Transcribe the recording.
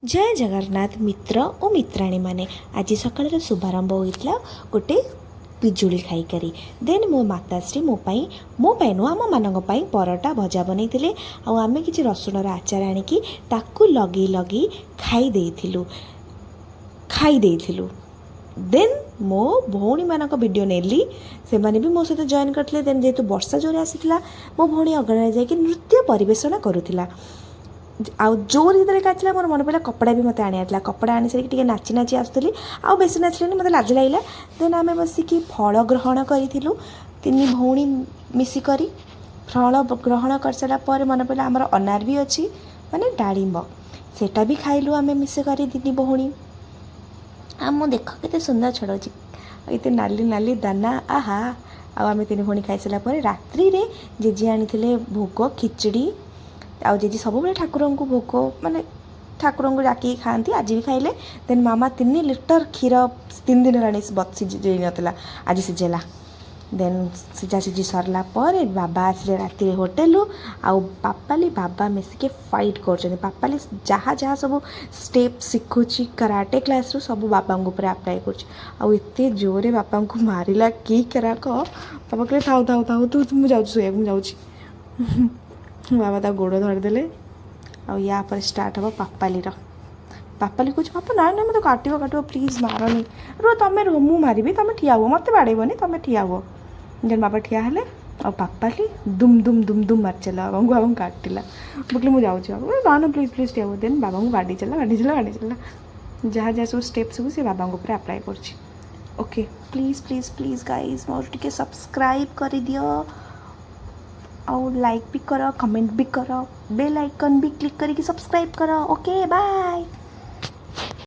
जय जगन्नाथ मित्र और मित्राणी माने आज सकाळ शुभारंभ होता गोटे पिजुली खाईकरी देन मो माताश्री मोपाई नुह आम मानी परोटा भजा बनई आम कि रसुणर आचार आणिकी ताकू लगे लगे खाई देन मो भौणी मानक वीडियो नेली से माने भी मो सहित जॉइन करते देन जेहेतु वर्षा जोर आसीला मो भौणी अगणा जाकि नृत्य परिवेषण करुला आउ जोर जिते काचिला मोर मन पड़ा कपड़ा भी मत आनी कपड़ा आनी सारी नाची नाची आसुली आउ बेसी नाचिले मत लाज लगे देन आम बसिकी फल ग्रहण करूँ तीन भौणी मिसिक फल ग्रहण कर सारापर मन पड़ा आमर अनार भी अच्छी माने डाळिंब सेटा भी खाइलु आम मिसिक तीन भौणी आम देख के सुंदर छड़ाऊँ ये नाली नाली दाना आहा आम तीन भौणी खाई सारापर रात्रि रे जेजे आनी भोग खिचड़ी आउ जेजी सब ठाकुर को भोग माने ठाकुर को डाक खाती आज भी खाइले देन मामा 3 लिटर क्षीर 3 दिन है सिझे नाला आज सिझेला देन सिझा सिझी सरला पर बाबा आसिले राति होटेल आउ पापाली बाबा मिसिके फाइट कर पापाली जहाँ जहाँ सब स्टेप शिखुची कराटे क्लास रू सब बाबा ऊपर अप्लाई करते जोरे बापा को मारिला कि कराक बाबा कहे थाऊ थाऊ थाऊ तू मुझे जाऊँ बाबा ता गोड़ धरदे आ या पर स्टार्ट हम पापाली कुछ पापा ना ना मत काट प्लीज मारनी रो तुम रो मु मारि तुम ठिया हुआ मत बाड़ेबनी तुम ठिया हुआ जन बाबा ठिया हेले आ पापाली दुम दुम दुम दुम मार चला बाबा को काटिला बोले मुझे जाऊँ ना ना प्लीज प्लीज ठिया हुआ देन बाबा को बाड़ी चला जहाँ जहाँ सब स्टेप सब से बाबा ऊपर अप्लाई कर okay please please please guys मोर टिके सब्सक्राइब कर दियो और लाइक भी करो कमेंट भी करो बेल आइकन भी क्लिक करके सब्सक्राइब करो ओके बाय।